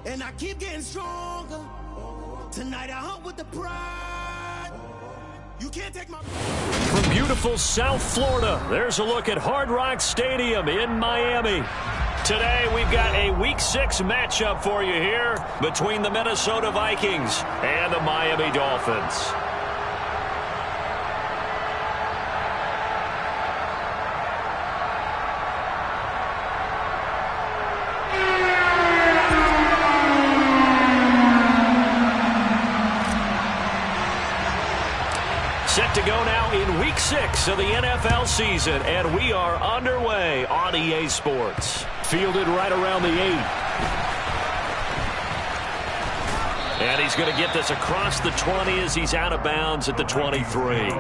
And I keep getting stronger. Tonight I hunt with the pride. You can't take my... From beautiful South Florida, there's a look at Hard Rock Stadium in Miami. Today, we've got a Week 6 matchup for you here between the Minnesota Vikings and the Miami Dolphins. Set to go now in Week 6 of the NFL season, and we are underway on EA Sports. Fielded right around the 8. And he's going to get this across the 20 as he's out of bounds at the 23.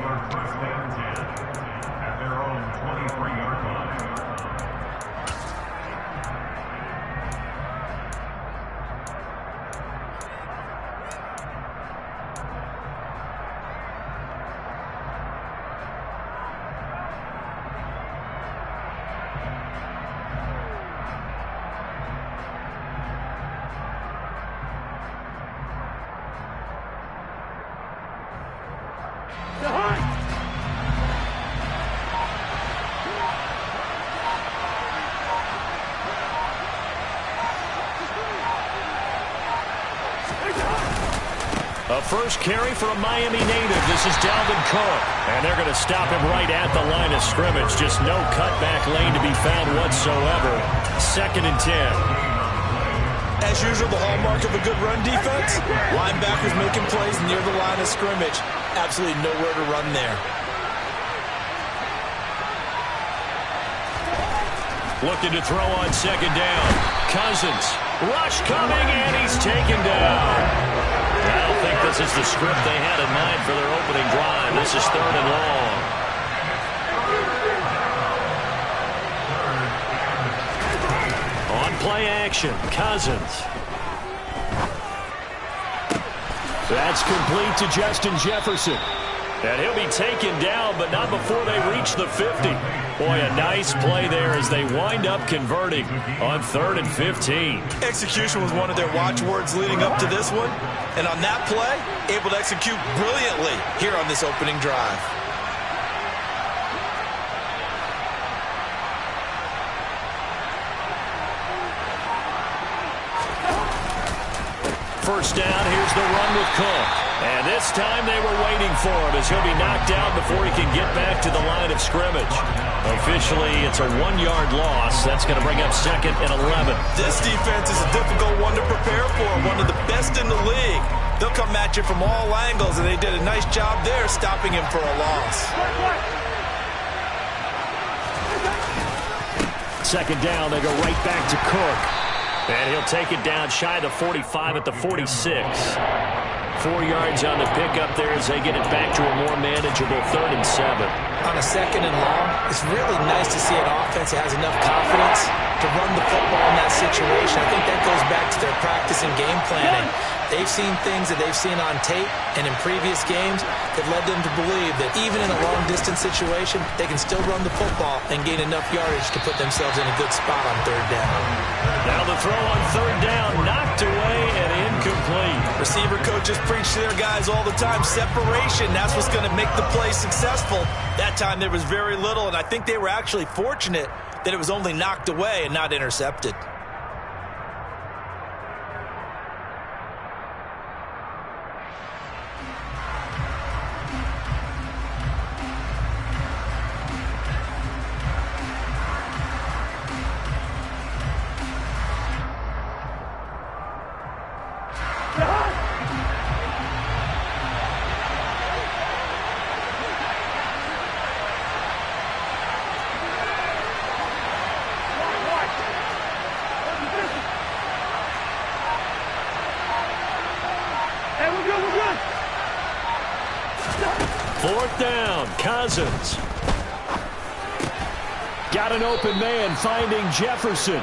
A first carry for a Miami native. This is Dalvin Cook. And they're going to stop him right at the line of scrimmage. Just no cutback lane to be found whatsoever. 2nd and 10. As usual, the hallmark of a good run defense, linebackers making plays near the line of scrimmage. Absolutely nowhere to run there. Looking to throw on 2nd down. Cousins. Rush coming, and he's taken down. I don't think this is the script they had in mind for their opening drive. This is 3rd and long. On play action, Cousins. That's complete to Justin Jefferson. And he'll be taken down, but not before they reach the 50. Boy, a nice play there as they wind up converting on 3rd and 15. Execution was one of their watchwords leading up to this one. And on that play, able to execute brilliantly here on this opening drive. First down, here's the run with Cook. And this time they were waiting for him as he'll be knocked down before he can get back to the line of scrimmage. Officially, it's a 1-yard loss. That's going to bring up 2nd and 11. This defense is a difficult one to prepare for, one of the best in the league. They'll come at you from all angles, and they did a nice job there stopping him for a loss. 2nd down, they go right back to Cook. And he'll take it down shy of the 45 at the 46. 4 yards on the pickup there as they get it back to a more manageable 3rd and 7. On a 2nd and long, it's really nice to see an offense that has enough confidence to run the football in that situation. I think that goes back to their practice and game planning. They've seen things that they've seen on tape and in previous games that led them to believe that even in a long-distance situation, they can still run the football and gain enough yardage to put themselves in a good spot on 3rd down. Now the throw on 3rd down, knocked away and incomplete. Receiver coaches preach to their guys all the time. Separation, that's what's going to make the play successful. That time there was very little, and I think they were actually fortunate that it was only knocked away and not intercepted. Fourth down, Cousins. Got an open man finding Jefferson.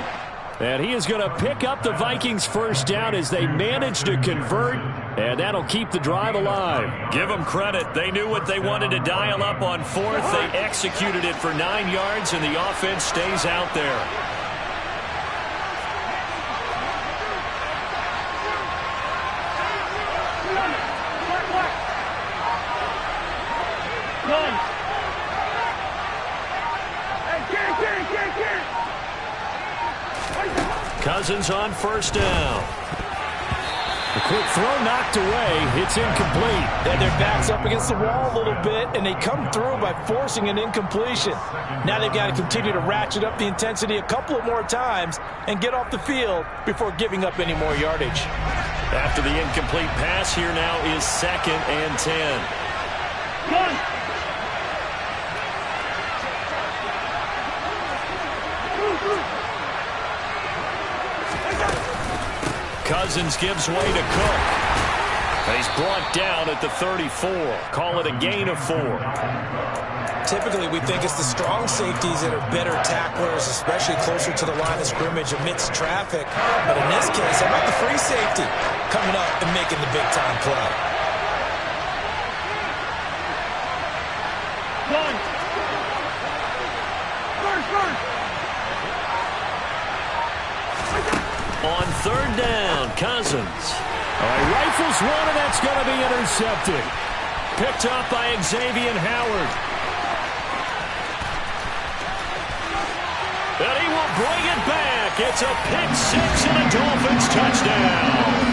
And he is going to pick up the Vikings' first down as they manage to convert, and that'll keep the drive alive. Give them credit. They knew what they wanted to dial up on 4th. They executed it for 9 yards, and the offense stays out there. Cousins on first down. A quick throw knocked away. It's incomplete. And their back's up against the wall a little bit, and they come through by forcing an incompletion. Now they've got to continue to ratchet up the intensity a couple of more times and get off the field before giving up any more yardage. After the incomplete pass, here now is 2nd and 10. One. Cousins gives way to Cook. And he's brought down at the 34. Call it a gain of 4. Typically, we think it's the strong safeties that are better tacklers, especially closer to the line of scrimmage amidst traffic. But in this case, how about the free safety coming up and making the big-time play? One. First. On 3rd down, Cousins. All right, rifles one, and that's going to be intercepted. Picked up by Xavier Howard. And he will bring it back. It's a pick 6 and a Dolphins touchdown.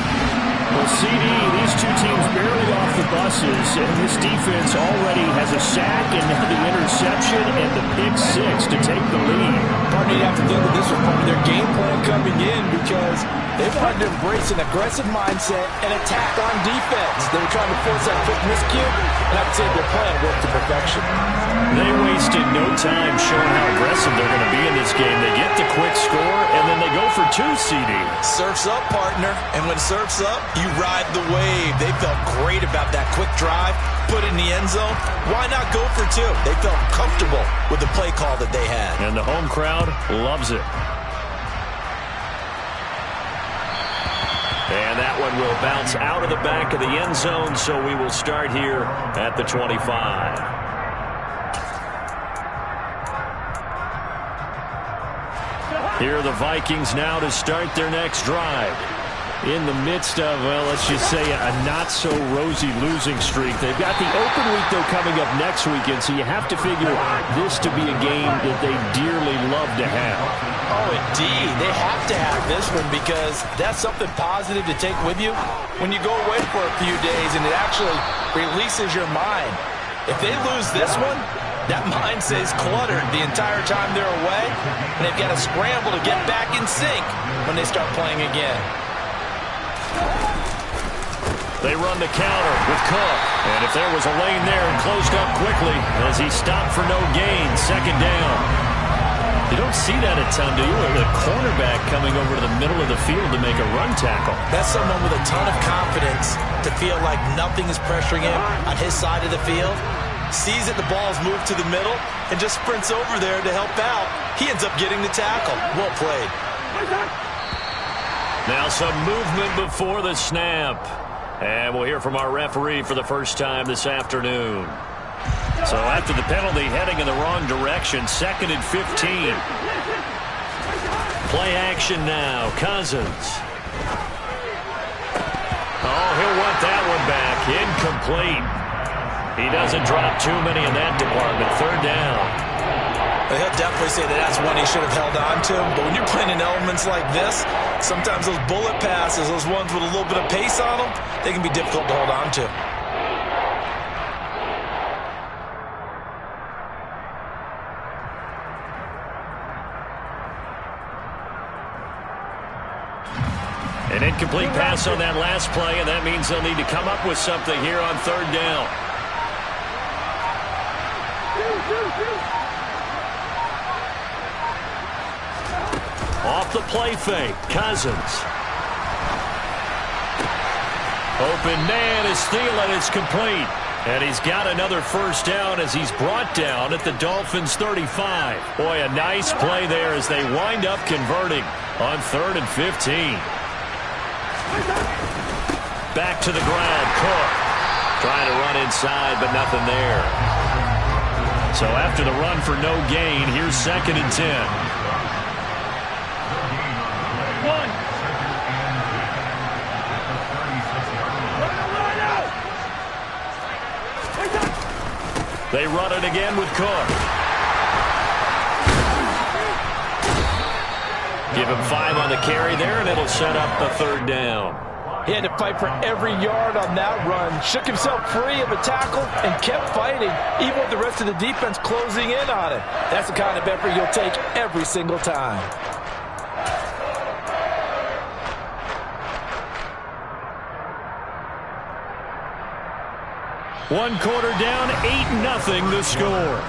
Well, CD, these two teams barely off the buses, and this defense already has a sack and now the interception and the pick 6 to take the lead. Partner, you have to think that this was part of their game plan coming in because they wanted to embrace an aggressive mindset and attack on defense. They were trying to force that quick miscue, and I would say their plan worked to perfection. They wasted no time showing how aggressive they're going to be in this game. They get the quick score, and then they go for 2, CD. Surf's up, partner, and when surf's up, you ride the wave. They felt great about that quick drive, put it in the end zone. Why not go for 2? They felt comfortable with the play call that they had. And the home crowd loves it. And that one will bounce out of the back of the end zone, so we will start here at the 25. Here are the Vikings now to start their next drive. In the midst of, well, let's just say a not-so-rosy losing streak. They've got the open week, though, coming up next weekend, so you have to figure this to be a game that they dearly love to have. Oh, indeed. They have to have this one because that's something positive to take with you when you go away for a few days, and it actually releases your mind. If they lose this one, that mind stays cluttered the entire time they're away, and they've got to scramble to get back in sync when they start playing again. They run the counter with Cook. And if there was a lane there, it closed up quickly as he stopped for no gain. 2nd down. You don't see that a ton, do you? A cornerback coming over to the middle of the field to make a run tackle. That's someone with a ton of confidence to feel like nothing is pressuring him on his side of the field. Sees that the ball's moved to the middle and just sprints over there to help out. He ends up getting the tackle. Well played. Now some movement before the snap. And we'll hear from our referee for the first time this afternoon. So after the penalty, heading in the wrong direction, 2nd and 15. Play action now. Cousins. Oh, he'll want that one back. Incomplete. He doesn't drop too many in that department. 3rd down. He'll definitely say that that's one he should have held on to. But when you're playing in elements like this, sometimes those bullet passes, those ones with a little bit of pace on them, they can be difficult to hold on to. An incomplete pass on that last play, and that means they'll need to come up with something here on 3rd down. Off the play fake, Cousins. Open man is Thielen. It's complete. And he's got another first down as he's brought down at the Dolphins' 35. Boy, a nice play there as they wind up converting on 3rd and 15. Back to the ground, Cook. Trying to run inside, but nothing there. So after the run for no gain, here's 2nd and 10. They run it again with Cook. Give him 5 on the carry there, and it'll set up the 3rd down. He had to fight for every yard on that run. Shook himself free of a tackle and kept fighting, even with the rest of the defense closing in on him. That's the kind of effort you'll take every single time. One quarter down, 8-0 the score.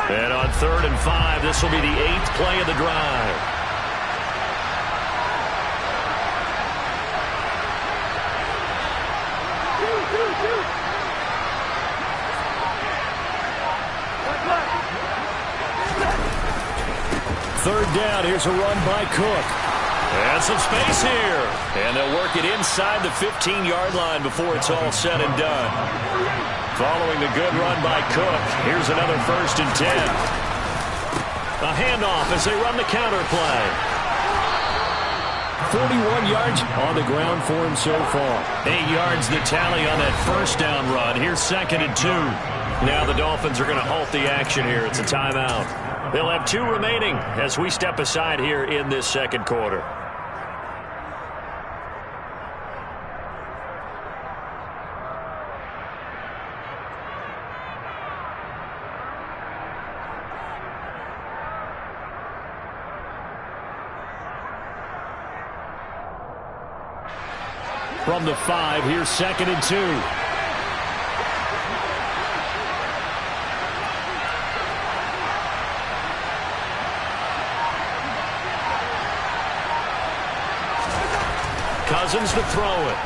And on 3rd and 5, this will be the 8th play of the drive. Third down, here's a run by Cook. And some space here. And they'll work it inside the 15-yard line before it's all said and done. Following the good run by Cook, here's another 1st and 10. A handoff as they run the counter play. 41 yards on the ground for him so far. 8 yards the tally on that 1st down run. Here's 2nd and 2. Now the Dolphins are going to halt the action here. It's a timeout. They'll have 2 remaining as we step aside here in this 2nd quarter. From the 5, here's 2nd and 2. Cousins to throw it.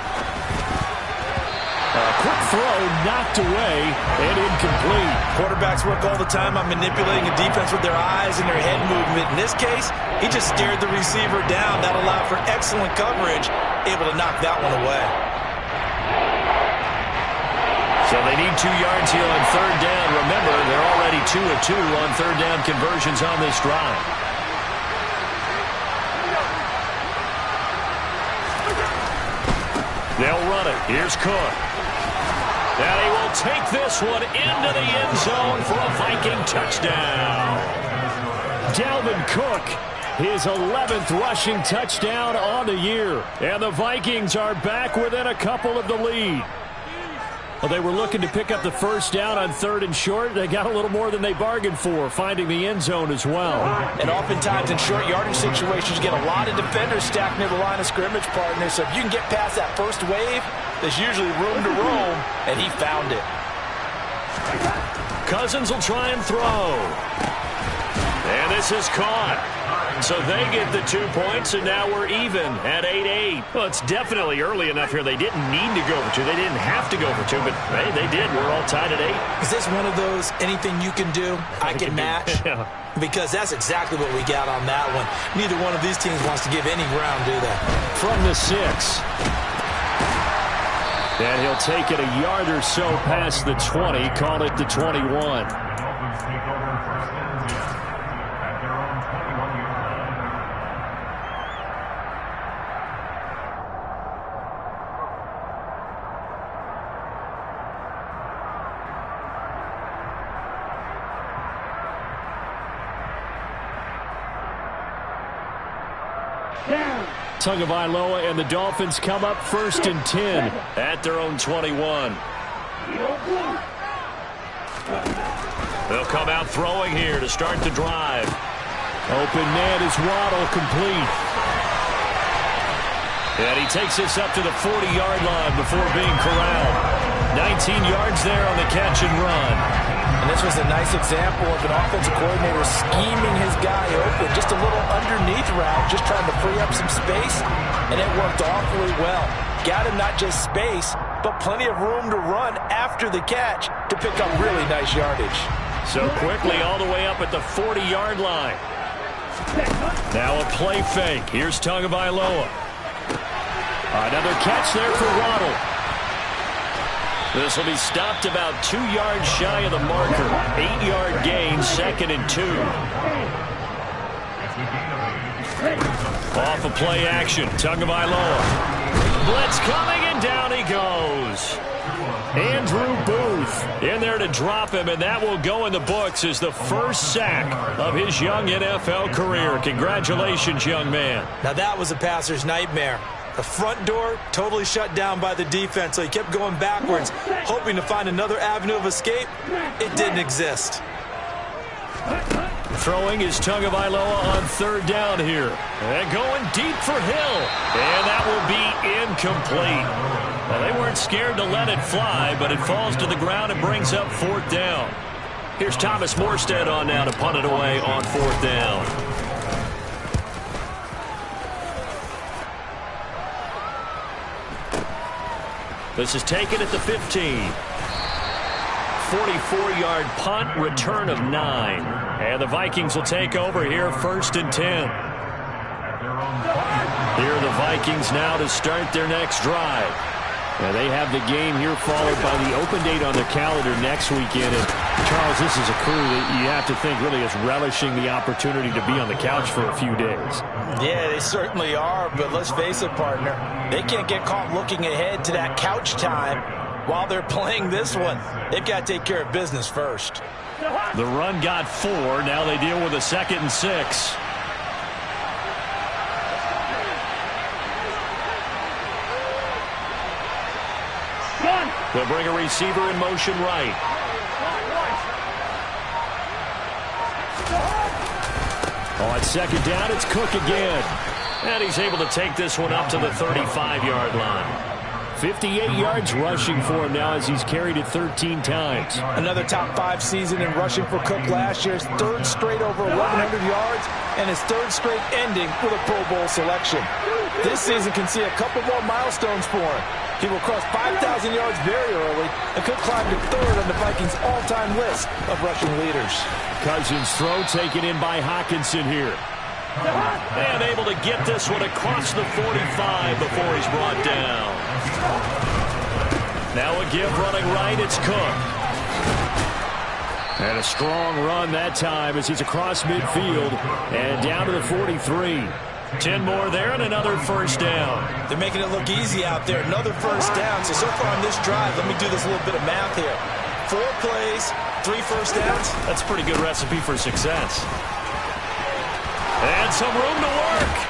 A quick throw knocked away and incomplete. Quarterbacks work all the time on manipulating a defense with their eyes and their head movement. In this case, he just stared the receiver down. That allowed for excellent coverage, able to knock that one away. So they need 2 yards here on 3rd down. Remember, they're already 2 of 2 on 3rd down conversions on this drive. They'll run it. Here's Cook. And he will take this one into the end zone for a Viking touchdown. Dalvin Cook, his 11th rushing touchdown on the year. And the Vikings are back within a couple of the lead. Well, they were looking to pick up the 1st down on 3rd and short. They got a little more than they bargained for, finding the end zone as well. And oftentimes in short yardage situations, you get a lot of defenders stacked near the line of scrimmage, partner. So if you can get past that first wave, there's usually room to roam, and he found it. Cousins will try and throw. And this is caught. So they get the 2 points, and now we're even at 8-8. Well, it's definitely early enough here. They didn't need to go for 2. They didn't have to go for 2, but, hey, they did. We're all tied at 8. Is this one of those anything you can do, I can match? Yeah. Because that's exactly what we got on that one. Neither one of these teams wants to give any ground, do they? From the 6. And he'll take it a yard or so past the 20, call it the 21. Tagovailoa and the Dolphins come up 1st and 10 at their own 21. They'll come out throwing here to start the drive. Open man is Waddle, complete. And he takes this up to the 40-yard line before being corralled. 19 yards there on the catch and run. And this was a nice example of an offensive coordinator scheming his guy open. Just a little underneath route, just trying to free up some space, and it worked awfully well. Got him not just space, but plenty of room to run after the catch to pick up really nice yardage. So quickly all the way up at the 40-yard line. Now a play fake. Here's Tagovailoa. Another catch there for Waddle. This will be stopped about 2 yards shy of the marker. 8-yard gain, 2nd and 2. Off of play action, Tagovailoa. Blitz coming, and down he goes. Andrew Booth in there to drop him, and that will go in the books as the first sack of his young NFL career. Congratulations, young man. Now that was a passer's nightmare. The front door totally shut down by the defense, so he kept going backwards, hoping to find another avenue of escape. It didn't exist. Throwing is Tagovailoa on 3rd down here. And going deep for Hill. And that will be incomplete. Well, they weren't scared to let it fly, but it falls to the ground and brings up 4th down. Here's Thomas Morstead on now to punt it away on 4th down. This is taken at the 15. 44-yard punt, return of 9. And the Vikings will take over here, 1st and 10. Here are the Vikings now to start their next drive. And they have the game here followed by the open date on their calendar next weekend. And Charles, this is a crew that you have to think really is relishing the opportunity to be on the couch for a few days. Yeah, they certainly are, but let's face it, partner. They can't get caught looking ahead to that couch time while they're playing this one. They've got to take care of business first. The run got 4. Now they deal with a 2nd and 6. They'll bring a receiver in motion right. On 2nd down, it's Cook again. And he's able to take this one up to the 35-yard line. 58 yards rushing for him now as he's carried it 13 times. Another top 5 season in rushing for Cook last year. His 3rd straight over 1,100 yards, and his 3rd straight ending with a Pro Bowl selection. This season can see a couple more milestones for him. He will cross 5,000 yards very early and could climb to 3rd on the Vikings' all-time list of rushing leaders. Cousins' throw taken in by Hockenson here. And able to get this one across the 45 before he's brought down. Now a give running right, it's Cook. And a strong run that time as he's across midfield and down to the 43. 10 more there and another 1st down. They're making it look easy out there. Another 1st down. So far on this drive, let me do this little bit of math here. 4 plays, 3 1st downs. That's a pretty good recipe for success. And some room to work.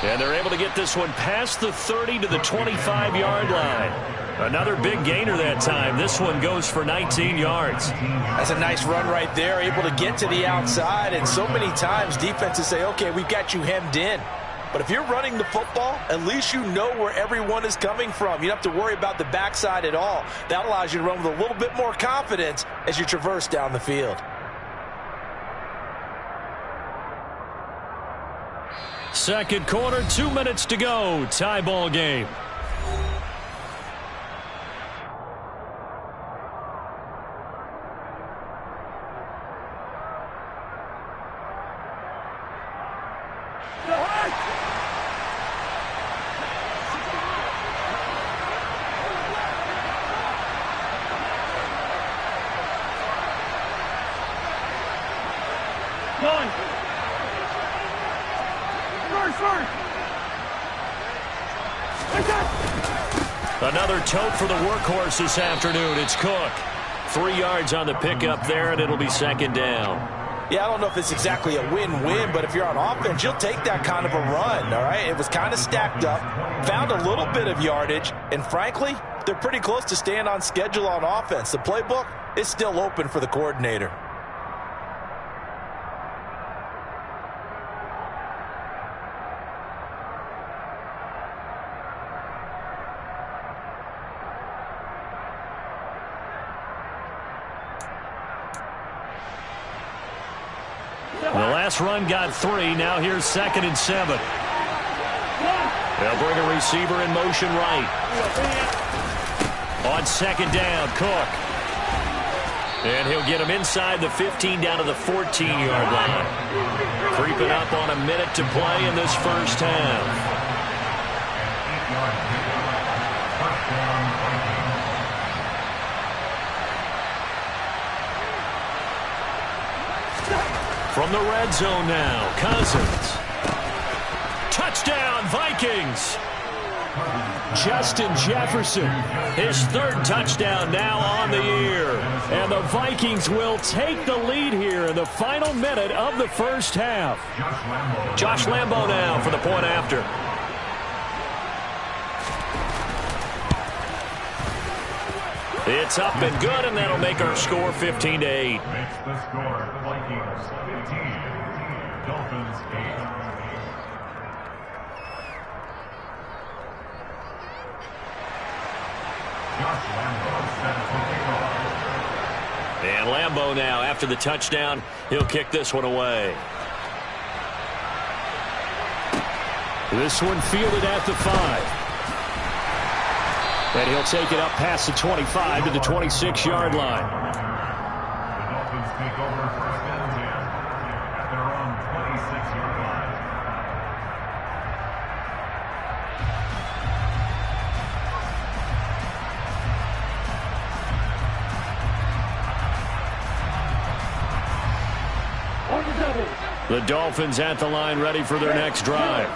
And they're able to get this one past the 30 to the 25-yard line. Another big gainer that time. This one goes for 19 yards. That's a nice run right there, able to get to the outside. And so many times defenses say, okay, we've got you hemmed in. But if you're running the football, at least you know where everyone is coming from. You don't have to worry about the backside at all. That allows you to run with a little bit more confidence as you traverse down the field. Second quarter, 2 minutes to go. Tie ball game. Another tote for the workhorse this afternoon. It's Cook. 3 yards on the pickup there, and it'll be 2nd down. Yeah, I don't know if it's exactly a win-win, but if you're on offense, you'll take that kind of a run, all right? It was kind of stacked up, found a little bit of yardage, and frankly, they're pretty close to staying on schedule on offense. The playbook is still open for the coordinator. The last run got 3. Now here's 2nd and 7. They'll bring a receiver in motion right. On 2nd down, Cook. And he'll get him inside the 15 down to the 14-yard line. Creeping up on a minute to play in this first half. From the red zone now, Cousins. Touchdown, Vikings. Justin Jefferson, his third touchdown now on the year. And the Vikings will take the lead here in the final minute of the first half. Josh Lambo now for the point after. It's up and good, and that'll make our score 15-8. Makes the score Vikings 15, Dolphins 8. And Lambo now, after the touchdown, he'll kick this one away. This one fielded at the 5. And he'll take it up past the 25 to the 26-yard line. The Dolphins take over first and 10 at their own 26-yard line. The Dolphins at the line ready for their next drive.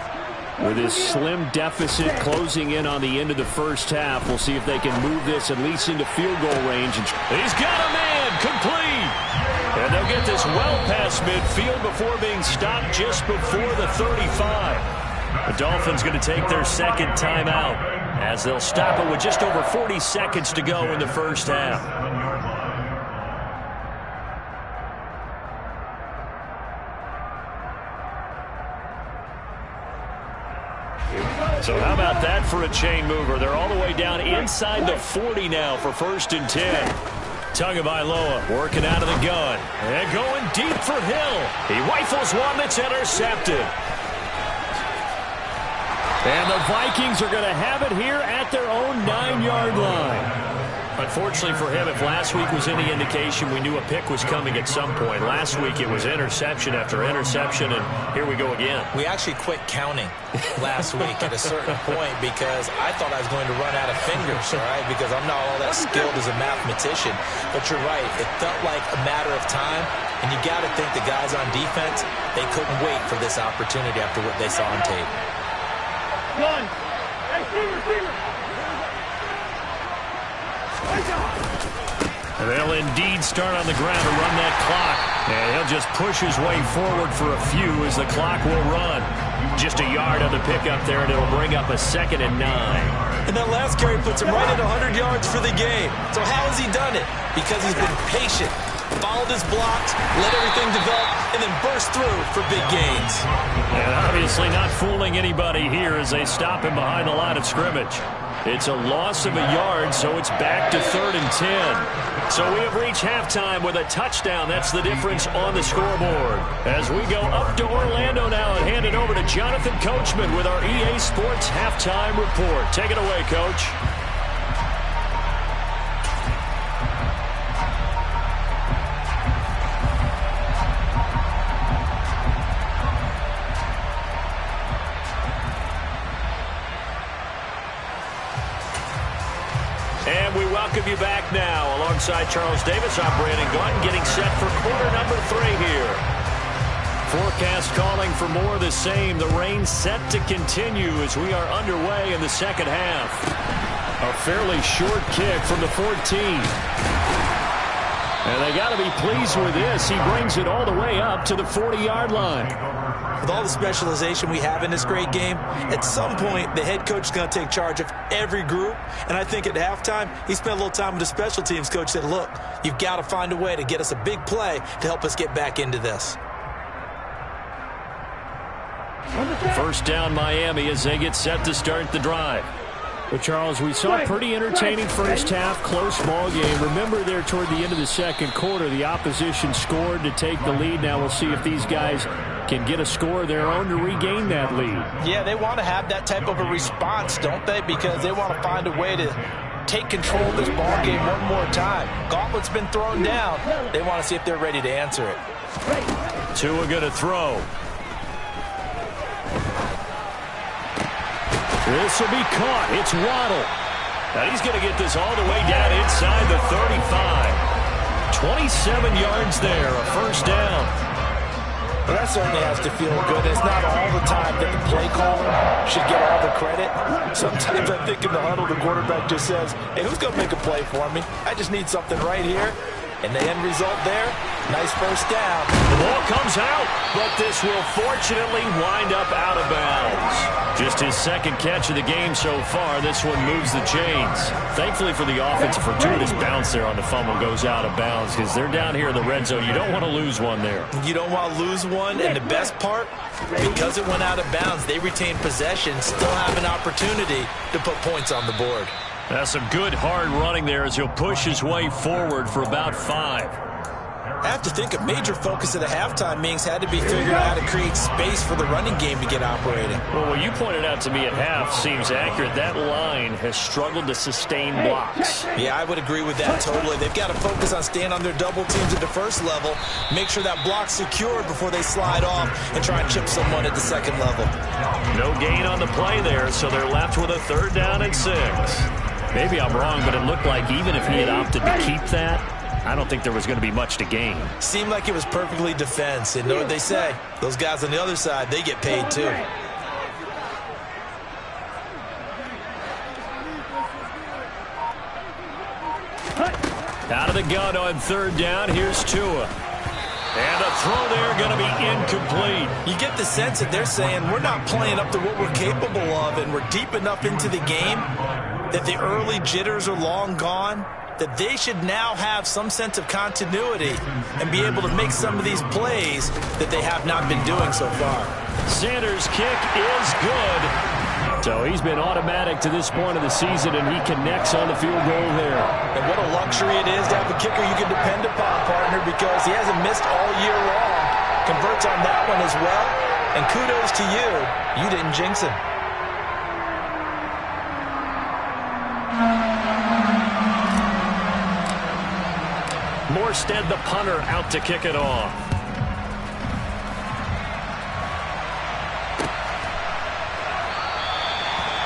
With his slim deficit closing in on the end of the first half, we'll see if they can move this at least into field goal range. He's got a man, complete. And they'll get this well past midfield before being stopped just before the 35. The Dolphins going to take their second timeout as they'll stop it with just over 40 seconds to go in the first half. So how about that for a chain mover? They're all the way down inside the 40 now for 1st and 10. Tagovailoa working out of the gun. And going deep for Hill. He rifles one that's intercepted. And the Vikings are going to have it here at their own 9-yard line. Unfortunately for him, if last week was any indication, we knew a pick was coming at some point. Last week it was interception after interception, and here we go again. We actually quit counting last week at a certain point because I thought I was going to run out of fingers, all right, because I'm not all that skilled as a mathematician. But you're right. It felt like a matter of time, and you got to think the guys on defense, they couldn't wait for this opportunity after what they saw on tape. One. Hey, receiver. They'll indeed start on the ground to run that clock. And he'll just push his way forward for a few as the clock will run. Just a yard on the pickup there, and it'll bring up a 2nd and 9. And that last carry puts him right at 100 yards for the game. So how has he done it? Because he's been patient, followed his blocks, let everything develop, and then burst through for big gains. And obviously not fooling anybody here as they stop him behind the line of scrimmage. It's a loss of a yard, so it's back to 3rd and 10. So we have reached halftime with a touchdown. That's the difference on the scoreboard. As we go up to Orlando now and hand it over to Jonathan Coachman with our EA Sports Halftime Report. Take it away, Coach. And we welcome you back now. Alongside Charles Davis, I'm Brandon Gaudin, getting set for quarter number 3 here. Forecast calling for more of the same. The rain set to continue as we are underway in the second half. A fairly short kick from the 14. And they got to be pleased with this. He brings it all the way up to the 40-yard line. With all the specialization we have in this great game, at some point, the head coach is going to take charge of every group. And I think at halftime, he spent a little time with the special teams coach, said, look, you've got to find a way to get us a big play to help us get back into this. First down, Miami, as they get set to start the drive. Well, Charles, we saw a pretty entertaining first half, close ball game. Remember there toward the end of the second quarter, the opposition scored to take the lead. Now we'll see if these guys can get a score of their own to regain that lead. Yeah, they want to have that type of a response, don't they? Because they want to find a way to take control of this ball game one more time. Gauntlet's been thrown down. They want to see if they're ready to answer it. Tua going to throw. This will be caught. It's Waddle. Now he's going to get this all the way down inside the 35. 27 yards there, a first down. Well, that certainly has to feel good. It's not all the time that the play caller should get all the credit. Sometimes I think in the huddle, the quarterback just says, hey, who's going to make a play for me? I just need something right here. And the end result there, nice first down. The ball comes out, but this will fortunately wind up out of bounds. Just his second catch of the game so far. This one moves the chains. Thankfully for the offense, a fortuitous bounce there on the fumble goes out of bounds because they're down here in the red zone. You don't want to lose one there. You don't want to lose one, and the best part, because it went out of bounds, they retain possession, still have an opportunity to put points on the board. That's some good hard running there as he'll push his way forward for about 5. I have to think a major focus of the halftime meetings had to be figuring out how to create space for the running game to get operating. Well, what you pointed out to me at half seems accurate. That line has struggled to sustain blocks. Yeah, I would agree with that totally. They've got to focus on staying on their double teams at the first level, make sure that block's secured before they slide off and try and chip someone at the second level. No gain on the play there, so they're left with a 3rd down and 6. Maybe I'm wrong, but it looked like even if he had opted to keep that, I don't think there was going to be much to gain. Seemed like it was perfectly defense. And know what they say? Those guys on the other side, they get paid too. Out of the gun on 3rd down. Here's Tua. And a throw there going to be incomplete. You get the sense that they're saying we're not playing up to what we're capable of, and we're deep enough into the game that the early jitters are long gone, that they should now have some sense of continuity and be able to make some of these plays that they have not been doing so far. Sanders' kick is good. So he's been automatic to this point of the season, and he connects on the field goal there. And what a luxury it is to have a kicker you can depend upon, partner, because he hasn't missed all year long. Converts on that one as well. And kudos to you. You didn't jinx him. Morstead, the punter, out to kick it off.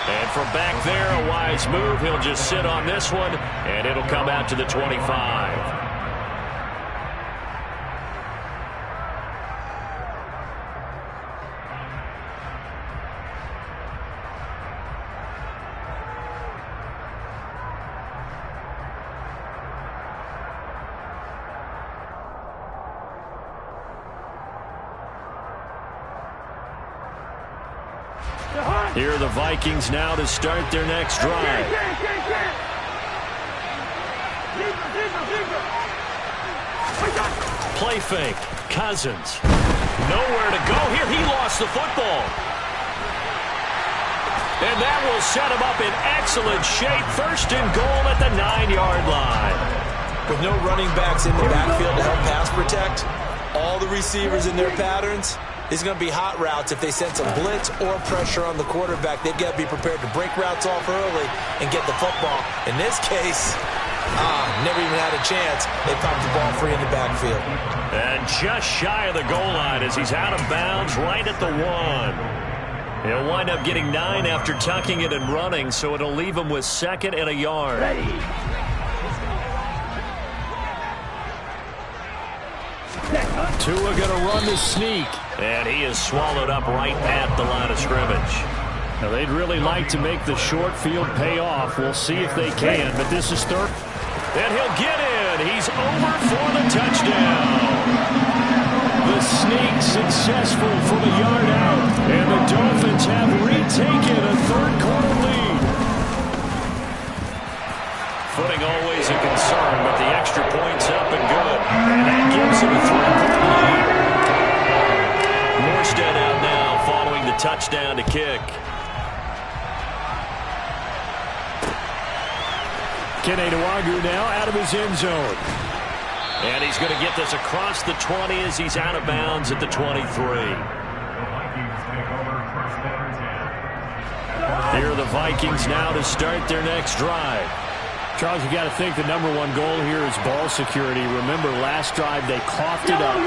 And from back there, a wise move. He'll just sit on this one, and it'll come out to the 25. Here are the Vikings now to start their next drive. Play fake. Cousins. Nowhere to go here. He lost the football. And that will set him up in excellent shape. 1st and goal at the 9-yard line. With no running backs in the backfield to help pass protect, all the receivers in their patterns, it's going to be hot routes if they sense a blitz or pressure on the quarterback. They've got to be prepared to break routes off early and get the football. In this case, never even had a chance. They popped the ball free in the backfield. And just shy of the goal line as he's out of bounds right at the 1. He'll wind up getting 9 after tucking it and running, so it'll leave him with 2nd and a yard. Tua going to run the sneak. And he is swallowed up right at the line of scrimmage. Now, they'd really like to make the short field pay off. We'll see if they can, but this is 3rd. And he'll get in. He's over for the touchdown. The sneak successful from a yard out. And the Dolphins have retaken a 3rd quarter lead. Footing always a concern, but the extra point's up and good. And that gives him a 3-point lead. Morstead out now following the touchdown to kick. Kene Nwangwu now out of his end zone. And he's going to get this across the 20 as he's out of bounds at the 23. Here are the Vikings now to start their next drive. Charles, you got to think the #1 goal here is ball security. Remember, last drive they coughed it up,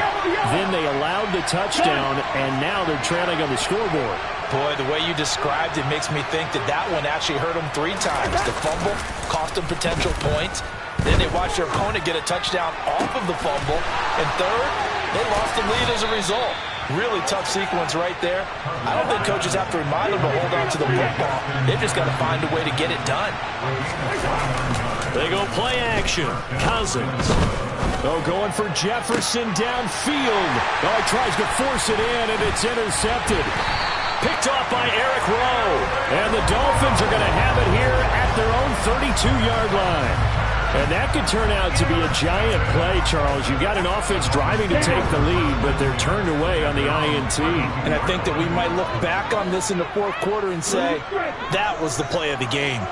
then they allowed the touchdown, and now they're trailing on the scoreboard. Boy, the way you described it makes me think that that one actually hurt them 3 times. The fumble cost them potential points. Then they watched their opponent get a touchdown off of the fumble. And 3rd, they lost the lead as a result. Really tough sequence right there. I don't think coaches have to remind them to hold on to the football. They've just got to find a way to get it done. They go play action. Cousins. Oh, going for Jefferson downfield. Oh, he tries to force it in, and it's intercepted. Picked off by Eric Rowe. And the Dolphins are going to have it here at their own 32-yard line. And that could turn out to be a giant play, Charles. You've got an offense driving to take the lead, but they're turned away on the INT. And I think that we might look back on this in the fourth quarter and say, that was the play of the game.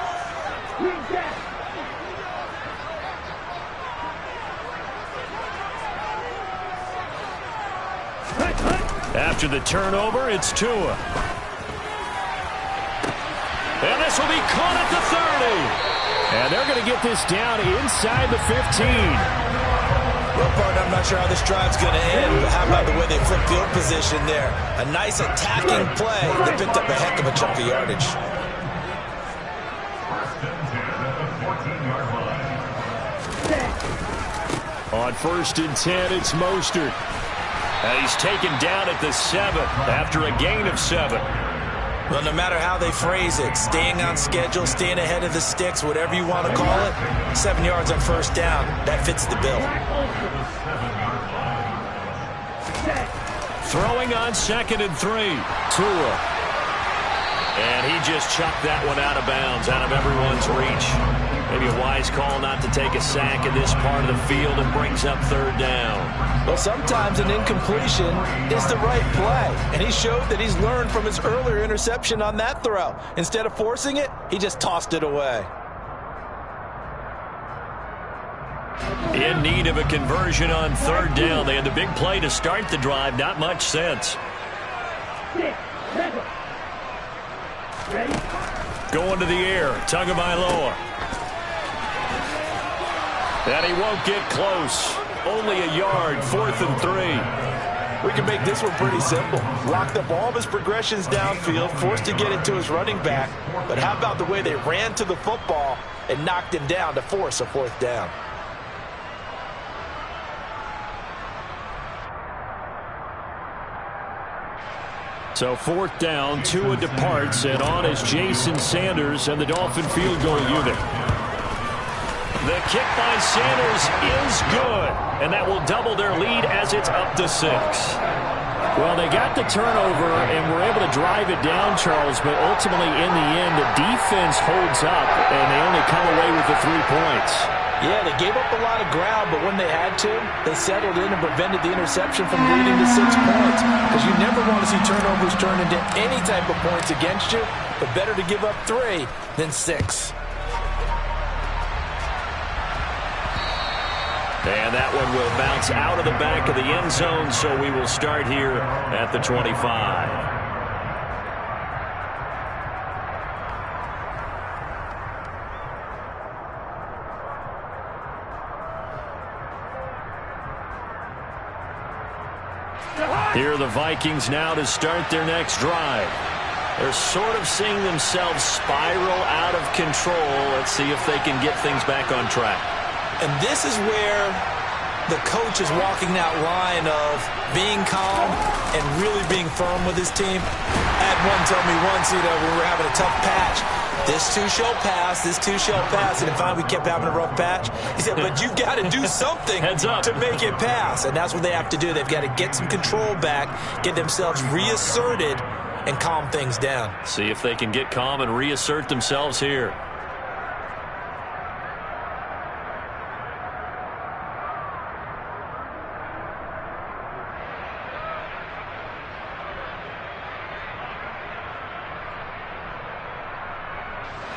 After the turnover, it's Tua. And this will be caught at the 30. And they're going to get this down inside the 15. Well, partner, I'm not sure how this drive's going to end, but how about the way they flip field position there? A nice attacking play. They picked up a heck of a chunk of yardage. On 1st and 10, it's Mostert. And he's taken down at the 7 after a gain of 7. Well, no matter how they phrase it, staying on schedule, staying ahead of the sticks, whatever you want to call it, 7 yards on 1st down, that fits the bill. Throwing on 2nd and 3. Tua. And he just chucked that one out of bounds, out of everyone's reach. Maybe a wise call not to take a sack in this part of the field and brings up 3rd down. Well, sometimes an incompletion is the right play. And he showed that he's learned from his earlier interception on that throw. Instead of forcing it, he just tossed it away. In need of a conversion on 3rd down. They had the big play to start the drive. Not much sense. Going to the air. Tagovailoa. And he won't get close. Only a yard. 4th and 3. We can make this one pretty simple. Locked up all of his progressions downfield, forced to get it to his running back. But how about the way they ran to the football and knocked him down to force a 4th down? So 4th down, Tua departs, and on is Jason Sanders and the Dolphin field goal unit. The kick by Sanders is good, and that will double their lead as it's up to 6. Well, they got the turnover and were able to drive it down, Charles, but ultimately in the end, the defense holds up, and they only come away with the 3 points. Yeah, they gave up a lot of ground, but when they had to, they settled in and prevented the interception from leading to 6 points. Because you never want to see turnovers turn into any type of points against you, but better to give up 3 than 6. And that one will bounce out of the back of the end zone, so we will start here at the 25. Here are the Vikings now to start their next drive. They're sort of seeing themselves spiral out of control. Let's see if they can get things back on track. And this is where the coach is walking that line of being calm and really being firm with his team. I had one tell me once, when we were having a tough patch, this too shall pass, this too shall pass. And finally we kept having a rough patch. He said, but you got to do something to make it pass. And that's what they have to do. They've got to get some control back, get themselves reasserted, and calm things down. See if they can get calm and reassert themselves here.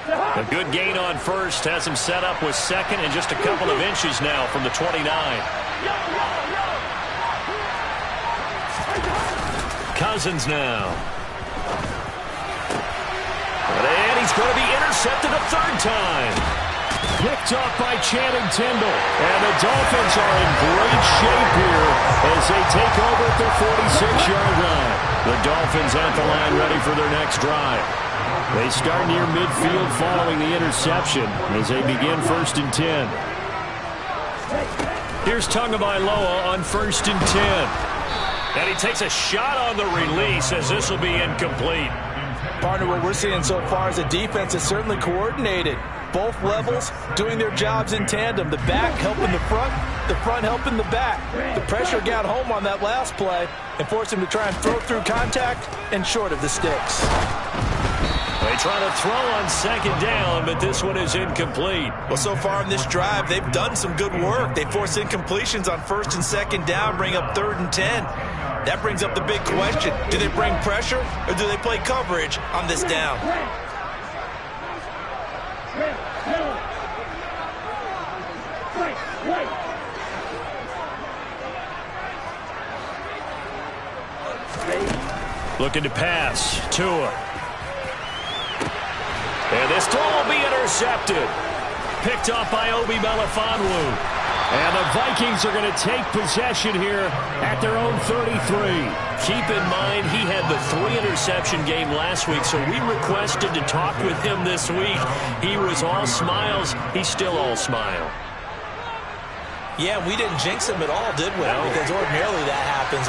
A good gain on 1st, has him set up with 2nd and just a couple of inches now from the 29. Cousins now. And he's going to be intercepted a 3rd time. Picked off by Channing Tindall. And the Dolphins are in great shape here as they take over at their 46-yard line. The Dolphins at the line ready for their next drive. They start near midfield following the interception as they begin 1st and 10. Here's Tagovailoa on 1st and 10. And he takes a shot on the release as this will be incomplete. Partner, what we're seeing so far is a defense that's certainly coordinated. Both levels doing their jobs in tandem. The back helping the front helping the back. The pressure got home on that last play and forced him to try and throw through contact and short of the sticks. They try to throw on second down, but this one is incomplete. Well, so far in this drive, they've done some good work. They force incompletions on first and second down, bring up 3rd and 10. That brings up the big question. Do they bring pressure or do they play coverage on this down? Looking to pass. Tua. And this throw will be intercepted. Picked off by Obi Melifonwu. And the Vikings are going to take possession here at their own 33. Keep in mind, he had the 3-interception game last week, so we requested to talk with him this week. He was all smiles. He's still all smile. Yeah, we didn't jinx him at all, did we? No. Because ordinarily that happens,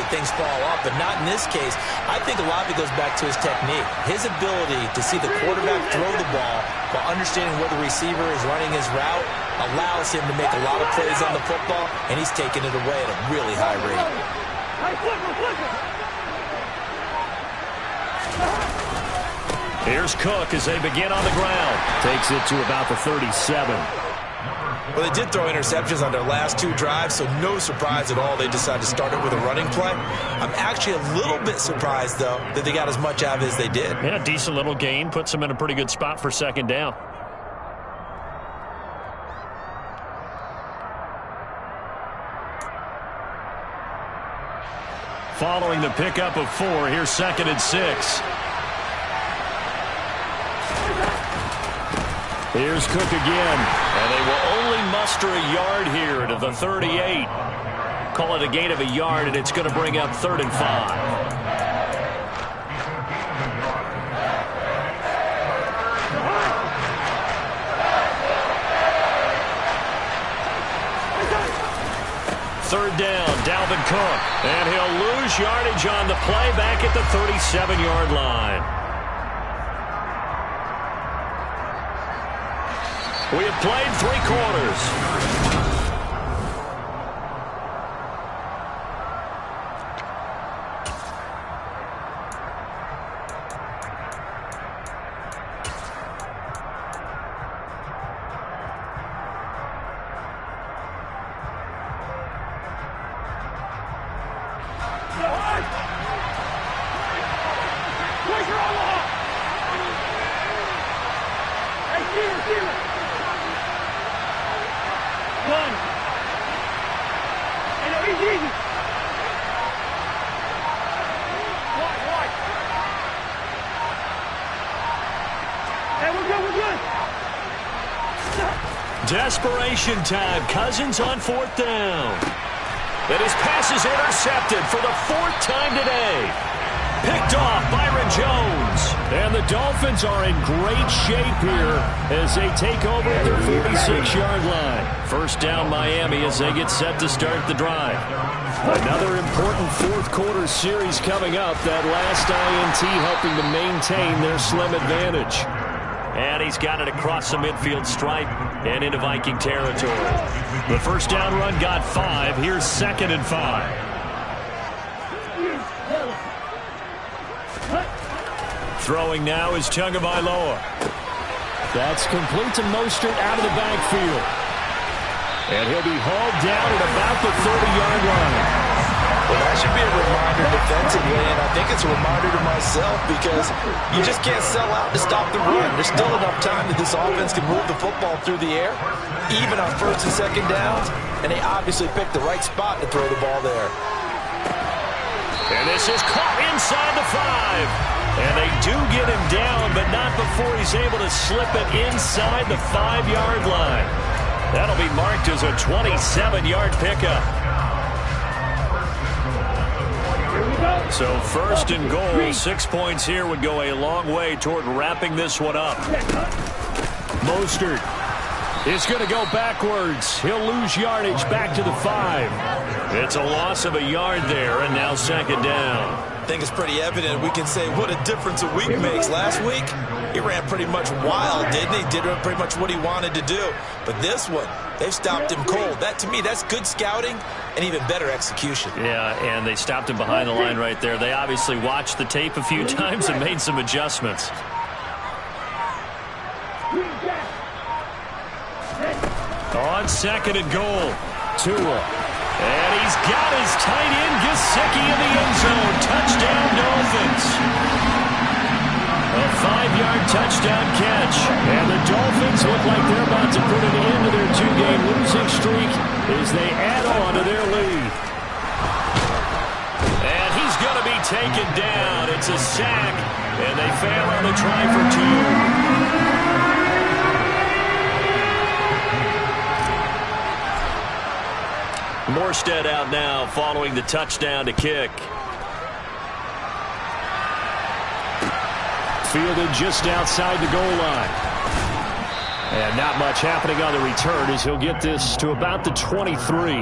things fall off, but not in this case. I think a lot of it goes back to his technique. His ability to see the quarterback throw the ball while understanding where the receiver is running his route allows him to make a lot of plays on the football, and he's taking it away at a really high rate. Here's Cook as they begin on the ground. Takes it to about the 37. Well, they did throw interceptions on their last 2 drives, so no surprise at all they decided to start it with a running play. I'm actually a little bit surprised, though, that they got as much out of it as they did. Yeah, decent little gain. Puts them in a pretty good spot for second down. Following the pickup of 4, here's 2nd and 6. Here's Cook again, and they will only muster a yard here to the 38. Call it a gain of a yard, and it's going to bring up 3rd and 5. Third down, Dalvin Cook, and he'll lose yardage on the play back at the 37-yard line. We have played 3 quarters. Desperation time. Cousins on 4th down. And his pass is intercepted for the 4th time today. Picked off Byron Jones. And the Dolphins are in great shape here as they take over at their 46-yard line. First down Miami as they get set to start the drive. Another important 4th quarter series coming up. That last INT helping to maintain their slim advantage. And he's got it across the midfield stripe and into Viking territory. The first down run got 5. Here's 2nd and 5. Throwing now is Tagovailoa. That's complete to Mostert out of the backfield. And he'll be hauled down at about the 30-yard line. Well, that should be a reminder defensively, and I think it's a reminder to myself because you just can't sell out to stop the run. There's still enough time that this offense can move the football through the air, even on 1st and 2nd downs, and they obviously picked the right spot to throw the ball there. And this is caught inside the 5. And they do get him down, but not before he's able to slip it inside the 5-yard line. That'll be marked as a 27-yard pickup. So 1st and goal, 6 points here would go a long way toward wrapping this one up. Mostert is going to go backwards. He'll lose yardage back to the 5. It's a loss of a yard there, and now second down. I think it's pretty evident. We can say what a difference a week makes. Last week, he ran pretty much wild, didn't he? Did pretty much what he wanted to do. But this one, they've stopped him cold. That, to me, that's good scouting and even better execution. Yeah, and they stopped him behind the line right there. They obviously watched the tape a few times and made some adjustments. On second and goal, Tua. And he's got his tight end, Gesicki, in the end zone. Touchdown, Dolphins. A 5-yard touchdown catch. And the Dolphins look like they're about to put an end to their 2-game losing streak as they add on to their lead. And he's going to be taken down. It's a sack, and they fail on the try for 2. Morstead out now following the touchdown to kick. Fielded just outside the goal line. And not much happening on the return as he'll get this to about the 23.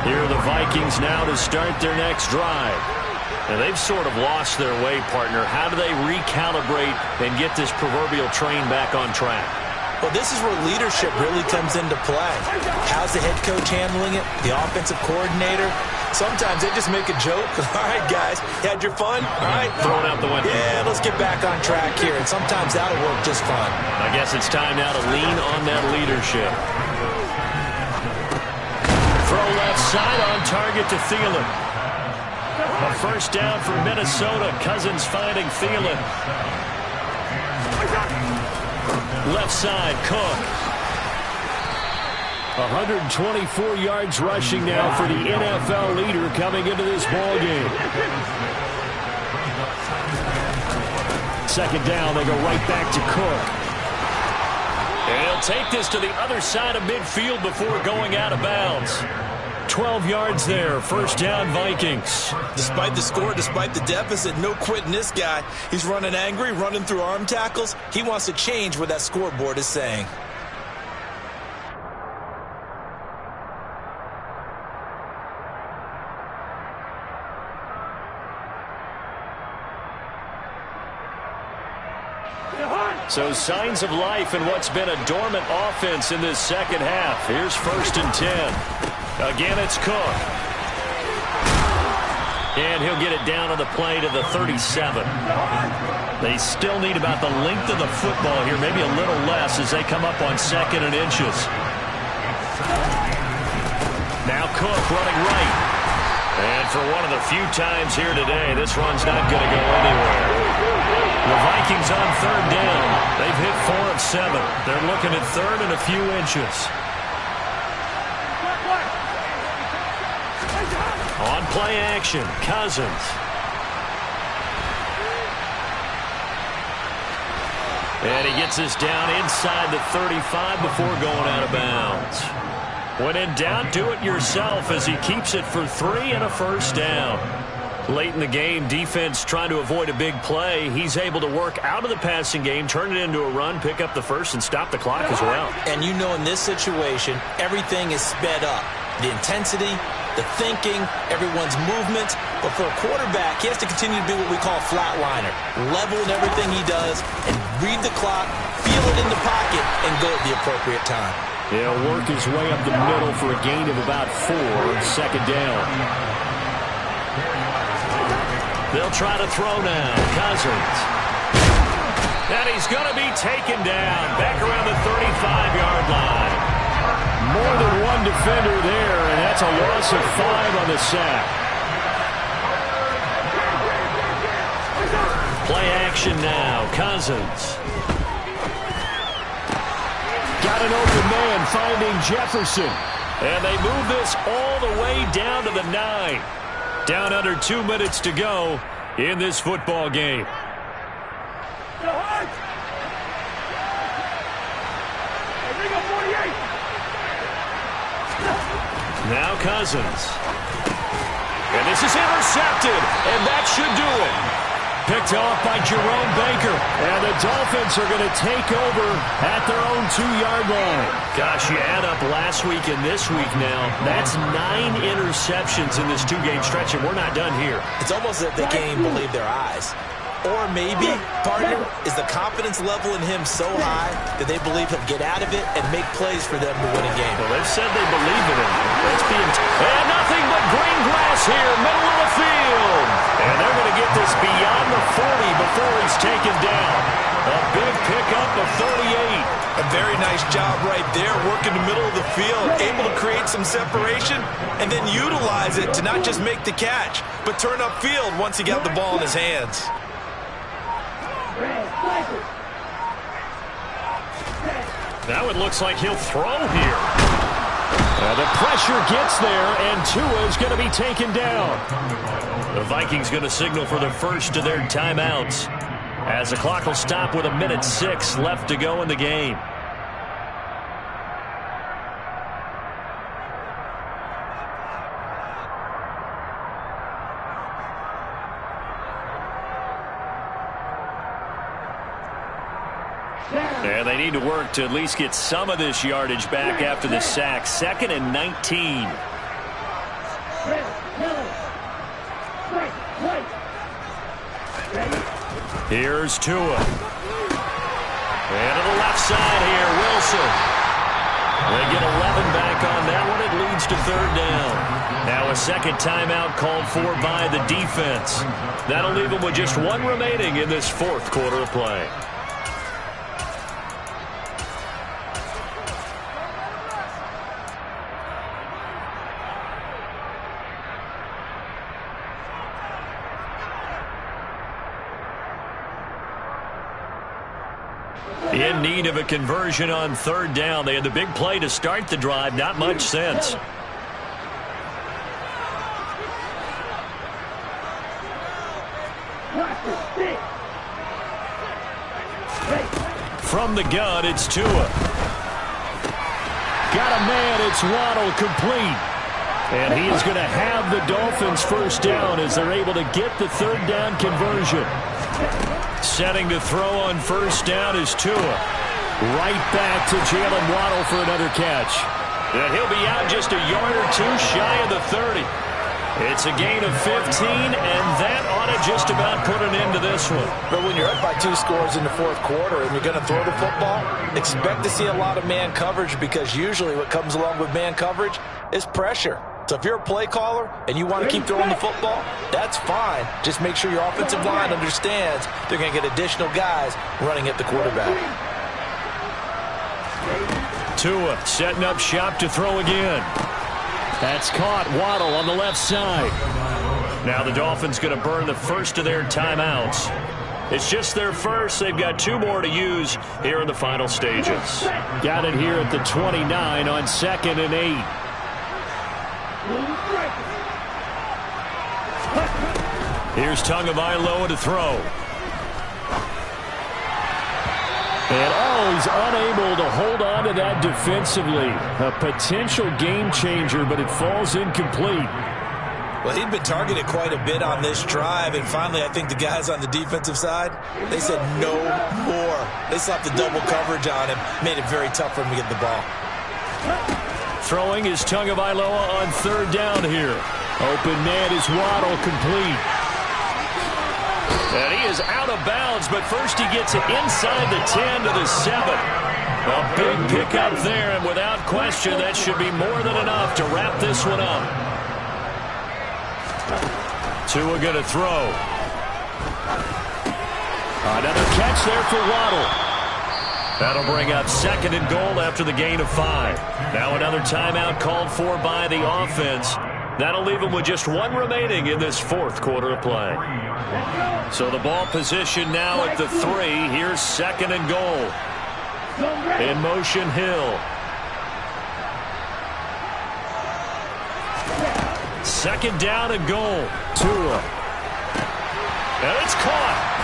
Here are the Vikings now to start their next drive. And they've sort of lost their way, partner. How do they recalibrate and get this proverbial train back on track? Well, this is where leadership really comes into play. How's the head coach handling it? The offensive coordinator? Sometimes they just make a joke. All right, guys, you had your fun? All right. Throw it out the window. Yeah, let's get back on track here. And sometimes that'll work just fine. I guess it's time now to lean on that leadership. Throw left side on target to Thielen. A first down for Minnesota. Cousins finding Thielen. Left side, Cook. 124 yards rushing now for the NFL leader coming into this ball game. Second down, they go right back to Cook. And he'll take this to the other side of midfield before going out of bounds. 12 yards there, first down Vikings. Despite the score, despite the deficit, no quitting this guy. He's running angry, running through arm tackles. He wants to change what that scoreboard is saying. So signs of life in what's been a dormant offense in this second half. Here's first and 10. Again, it's Cook. And he'll get it down on the play to the 37. They still need about the length of the football here, maybe a little less as they come up on second and inches. Now Cook running right. And for one of the few times here today, this run's not going to go anywhere. The Vikings on third down. They've hit 4 of 7. They're looking at third and a few inches. On play action, Cousins. And he gets this down inside the 35 before going out of bounds. When in doubt, do it yourself as he keeps it for 3 and a first down. Late in the game, defense trying to avoid a big play. He's able to work out of the passing game, turn it into a run, pick up the first, and stop the clock as well. And you know in this situation, everything is sped up. The intensity, the thinking, everyone's movement. But for a quarterback, he has to continue to be what we call a flatliner. Level in everything he does and read the clock, feel it in the pocket, and go at the appropriate time. He'll work his way up the middle for a gain of about 4, second down. They'll try to throw now. Cousins. And he's going to be taken down back around the 35-yard line. More than one defender there, and that's a loss of 5 on the sack. Play action now. Cousins. Got an open man finding Jefferson. And they move this all the way down to the 9. Down under 2 minutes to go in this football game. Now Cousins. And this is intercepted, and that should do it. picked off by Jerome Baker. And the Dolphins are going to take over at their own 2-yard line. Gosh, you add up last week and this week now. That's 9 interceptions in this 2-game stretch, and we're not done here. It's almost as if they can't even believe their eyes. Or maybe, partner, is the confidence level in him so high that they believe he'll get out of it and make plays for them to win a game. Well, they've said they believe in him. And nothing but green grass here, middle of the field. And they're going to get this beyond the 40 before he's taken down. A big pickup of 38. A very nice job right there, working the middle of the field, able to create some separation, and then utilize it to not just make the catch, but turn upfield once he got the ball in his hands. Now it looks like he'll throw here. The pressure gets there, and Tua is going to be taken down. The Vikings going to signal for the first of their timeouts, as the clock will stop with 1:06 left to go in the game. And they need to work to at least get some of this yardage back after the sack. 2nd and 19. Here's Tua. And to the left side here, Wilson. They get 11 back on that one. It leads to 3rd down. Now a second timeout called for by the defense. That'll leave them with just 1 remaining in this 4th quarter of play. In need of a conversion on 3rd down. They had the big play to start the drive. Not much sense. From the gun, it's Tua. Got a man. It's Waddle, complete. And he is going to have the Dolphins' first down as they're able to get the 3rd down conversion. Setting to throw on 1st down is Tua. Right back to Jalen Waddle for another catch. And he'll be out just a yard or 2 shy of the 30. It's a gain of 15, and that ought to just about put an end to this one. But when you're up by 2 scores in the 4th quarter and you're going to throw the football, expect to see a lot of man coverage, because usually what comes along with man coverage is pressure. So if you're a play caller and you want to keep throwing the football, that's fine. Just make sure your offensive line understands they're going to get additional guys running at the quarterback. Tua setting up shop to throw again. That's caught. Waddle on the left side. Now the Dolphins going to burn the first of their timeouts. It's just their first. They've got 2 more to use here in the final stages. Got it here at the 29 on 2nd and 8. Here's Tagovailoa to throw. And he's unable to hold on to that defensively. A potential game changer, but it falls incomplete. Well, he'd been targeted quite a bit on this drive, and finally I think the guys on the defensive side, they said no more. They slapped the double coverage on him, made it very tough for him to get the ball. Throwing is Tagovailoa on 3rd down here. Open man is Waddle, complete. And he is out of bounds, but first he gets it inside the 10 to the 7. A big pickup there, and without question, that should be more than enough to wrap this one up. Tua going to throw. Another catch there for Waddle. That'll bring up 2nd and goal after the gain of 5. Now another timeout called for by the offense. That'll leave them with just 1 remaining in this 4th quarter of play. So the ball position now at the 3. Here's 2nd and goal. In motion, Hill. 2nd down and goal. Tua. And it's caught.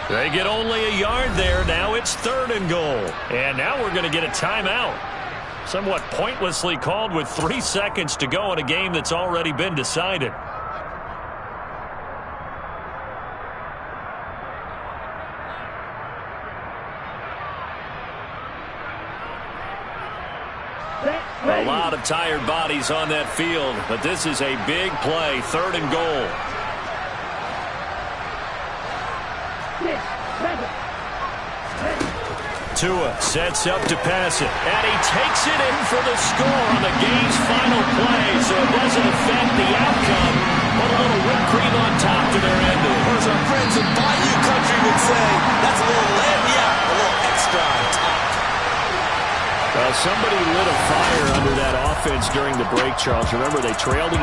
They get only a yard there. Now it's 3rd and goal. And now we're going to get a timeout. Somewhat pointlessly called with 3 seconds to go in a game that's already been decided. A lot of tired bodies on that field, but this is a big play, 3rd and goal. Tua sets up to pass it, and he takes it in for the score on the game's final play, so it doesn't affect the outcome, but a little whipped cream on top to their ending. Or as our friends in Bayou Country would say, that's a little lagniappe, a little extra on top. Well, somebody lit a fire under that offense during the break, Charles. Remember, they trailed it